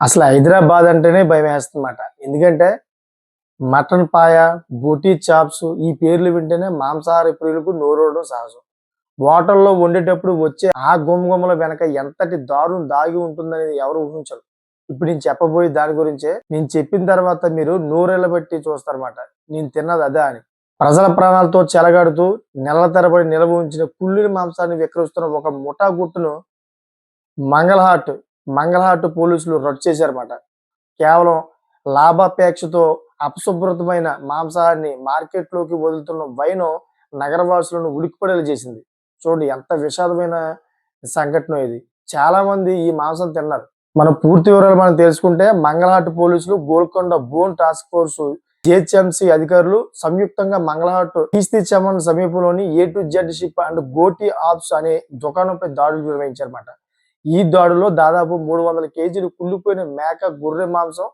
అసలు హైదరాబాద్ అంటేనే భయమేస్తుందన్నమాట. ఎందుకంటే మటన్ పాయ, బోటీ చాప్స్ ఈ పేర్లు వింటేనే మాంసాహార ప్రియులకు నోరూరడం సహజం. హోటల్లో వండేటప్పుడు వచ్చే ఆ గుమగుమల వెనక ఎంతటి దారుణం దాగి ఉంటుందనేది ఎవరు ఊహించరు. ఇప్పుడు నేను చెప్పబోయే దాని గురించే. నేను చెప్పిన తర్వాత మీరు నోరెళ్ళబెట్టి చూస్తారన్నమాట. నేను తిన్నది అదా అని. ప్రజల ప్రాణాలతో చెలగాడుతూ నెలల తరబడి నిల్వ ఉంచిన కుళ్ళిన మాంసాన్ని విక్రయిస్తున్న ఒక ముఠా గుట్టును మంగళహాట్, మంగళహాట్ పోలీసులు రట్టు చేశారన్నమాట. కేవలం లాభాపేక్షతో అపశుభ్రతమైన మాంసాహాన్ని మార్కెట్లోకి వదులుతున్న వైనం నగరవాసులను ఉలిక్కిపడేలా చేసింది. చూడండి ఎంత విషాదమైన సంఘటన ఇది. చాలా మంది ఈ మాంసం తిన్నారు. మనం పూర్తి వివరాలు మనం తెలుసుకుంటే మంగళహాట్ పోలీసులు, గోల్కొండ బోన్ టాస్క్ ఫోర్స్, జిహెచ్ఎంసి అధికారులు సంయుక్తంగా మంగళహాట్ కీస్తీ చమన్ సమీపంలోని A to Z ship and గోటీ ఆప్స్ అనే దుకాణంపై దాడులు నిర్వహించారన్నమాట. ఈ దాడుల్లో దాదాపు 300 కేజీలు కుళ్ళిపోయిన మేక, గొర్రె మాంసం,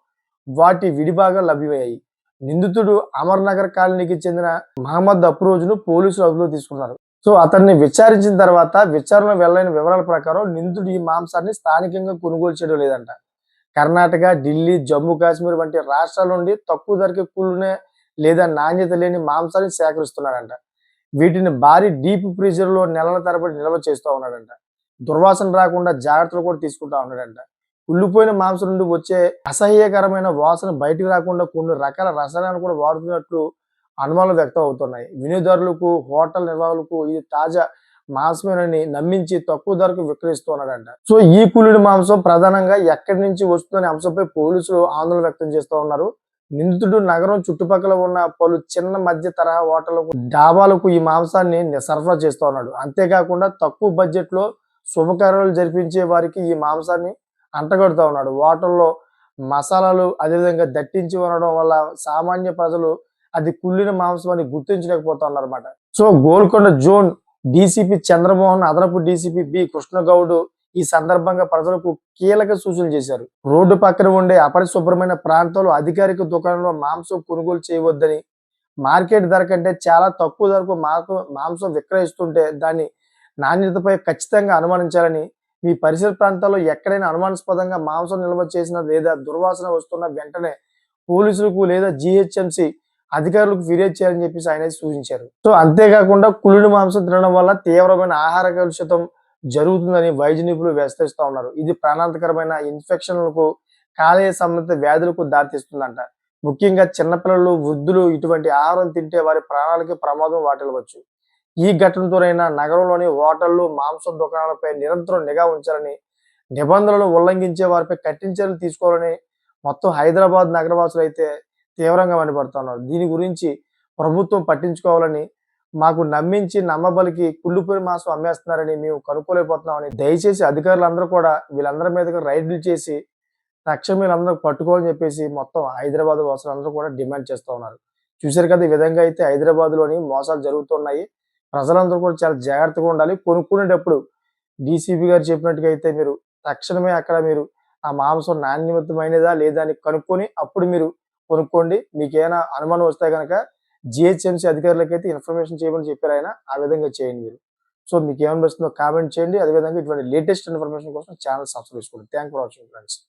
వాటి విడిభాగాలు లభ్యమయ్యాయి. నిందితుడు అమర్ నగర్ కాలనీకి చెందిన మహమ్మద్ అఫ్రోజ్ను పోలీసులు అదుపులోకి తీసుకున్నారు. సో అతన్ని విచారించిన తర్వాత విచారణ వెల్లైన వివరాల ప్రకారం నిందితుడు ఈ మాంసాన్ని స్థానికంగా కొనుగోలు చేయడం లేదంట. కర్ణాటక, ఢిల్లీ, జమ్మూ కాశ్మీర్ వంటి రాష్ట్రాల నుండి తక్కువ ధరకి కుళ్ళునే లేదా నాణ్యత లేని మాంసాన్ని సేకరిస్తున్నాడంట. వీటిని భారీ డీప్ ఫ్రీజర్ లో నెలల తరబడి నిల్వ చేస్తూ ఉన్నాడంట. దుర్వాసన రాకుండా జాగ్రత్తలు కూడా తీసుకుంటా ఉన్నాడంట. కుళ్ళిపోయిన మాంసం నుండి వచ్చే అసహ్యకరమైన వాసన బయటికి రాకుండా కొన్ని రకాల రసాయనాలు కూడా వాడుతున్నట్లు అనుమానాలు వ్యక్తం అవుతున్నాయి. వినియోగదారులకు, హోటల్ నిర్వాహకులకు ఇది తాజా మాంసమేనని నమ్మించి తక్కువ ధరకు విక్రయిస్తూ ఉన్నాడంట. సో ఈ కుళ్ళిన మాంసం ప్రధానంగా ఎక్కడి నుంచి వస్తుందనే అంశంపై పోలీసులు ఆందోళన వ్యక్తం చేస్తూ ఉన్నారు. నిందితుడు నగరం చుట్టుపక్కల ఉన్న పలు చిన్న మధ్య తరహా హోటళ్లకు, డాబాలకు ఈ మాంసాన్ని సరఫరా చేస్తూ ఉన్నాడు. అంతేకాకుండా తక్కువ బడ్జెట్ లో శుభకార్యాలు జరిపించే వారికి ఈ మాంసాన్ని అంటగడుతూ ఉన్నాడు. హోటల్లో మసాలాలు అదేవిధంగా దట్టించి ఉండడం వల్ల సామాన్య ప్రజలు అది కుళ్ళిన మాంసం అని గుర్తించలేకపోతా ఉన్నారు అన్నమాట. So Golconda zone DCP Chandramohan, అదనపు డీసీపీ బి కృష్ణగౌడ్ ఈ సందర్భంగా ప్రజలకు కీలక సూచనలు చేశారు. రోడ్డు పక్కన ఉండే అపరిశుభ్రమైన ప్రాంతాల్లో అధికారిక దుకాణంలో మాంసం కొనుగోలు చేయవద్దని, మార్కెట్ ధర కంటే చాలా తక్కువ ధరకు మాంసం విక్రయిస్తుంటే దాని నాణ్యతపై ఖచ్చితంగా అనుమానించాలని, మీ పరిసర ప్రాంతాల్లో ఎక్కడైనా అనుమానాస్పదంగా మాంసం నిల్వ చేసిన లేదా దుర్వాసన వస్తున్న వెంటనే పోలీసులకు లేదా జిహెచ్ఎంసి అధికారులకు ఫిర్యాదు చేయాలని చెప్పేసి ఆయన సూచించారు. సో అంతేకాకుండా కుళ్ళిన మాంసం తినడం వల్ల తీవ్రమైన ఆహార కలుషితం జరుగుతుందని వైద్య నిపుణులు హెచ్చరిస్తూ ఉన్నారు. ఇది ప్రాణాంతకరమైన ఇన్ఫెక్షన్లకు, కాలేయ సంబంధిత వ్యాధులకు దారితీస్తుందంట. ముఖ్యంగా చిన్నపిల్లలు, వృద్ధులు ఇటువంటి ఆహారం తింటే వారి ప్రాణాలకి ప్రమాదం వాటిల్లవచ్చు. ఈ ఘటనతోనైనా నగరంలోని హోటళ్లు, మాంసం దుకాణాలపై నిరంతరం నిఘా ఉంచాలని, నిబంధనలు ఉల్లంఘించే వారిపై కఠిన చర్యలు తీసుకోవాలని మొత్తం హైదరాబాద్ నగరవాసులు అయితే తీవ్రంగా మండిపడుతున్నారు. దీని గురించి ప్రభుత్వం పట్టించుకోవాలని, మాకు నమ్మించి నమ్మబలికి కుళ్ళిపోయిన మాంసం అమ్మేస్తున్నారని మేము కనుక్కోలేకపోతున్నామని దయచేసి అధికారులందరూ కూడా వీళ్ళందరి మీదగా రైడ్లు చేసి తక్షణం వీళ్ళందరూ పట్టుకోవాలని చెప్పేసి మొత్తం హైదరాబాద్ వాసులందరూ కూడా డిమాండ్ చేస్తూ ఉన్నారు. చూశారు కదా, ఈ విధంగా అయితే హైదరాబాద్లోని మోసాలు జరుగుతున్నాయి. ప్రజలందరూ కూడా చాలా జాగ్రత్తగా ఉండాలి. కొనుక్కునేటప్పుడు డీసీపీ గారు చెప్పినట్టుగా అయితే మీరు తక్షణమే అక్కడ మీరు ఆ మాంసం నాణ్యమైనదా లేదా అని కనుక్కొని అప్పుడు మీరు కొనుక్కోండి. మీకేమైనా అనుమానం వస్తే కనుక జిహెచ్ఎంసీ అధికారులకైతే ఇన్ఫర్మేషన్ చేయమని చెప్పారు ఆయన. ఆ విధంగా చేయండి మీరు. సో మీకు ఏమనిపిస్తుందో కామెంట్ చేయండి. అదేవిధంగా ఇటువంటి లేటెస్ట్ ఇన్ఫర్మేషన్ కోసం ఛానల్ సబ్స్క్రైబ్ చేసుకోండి. Thank for watching friends.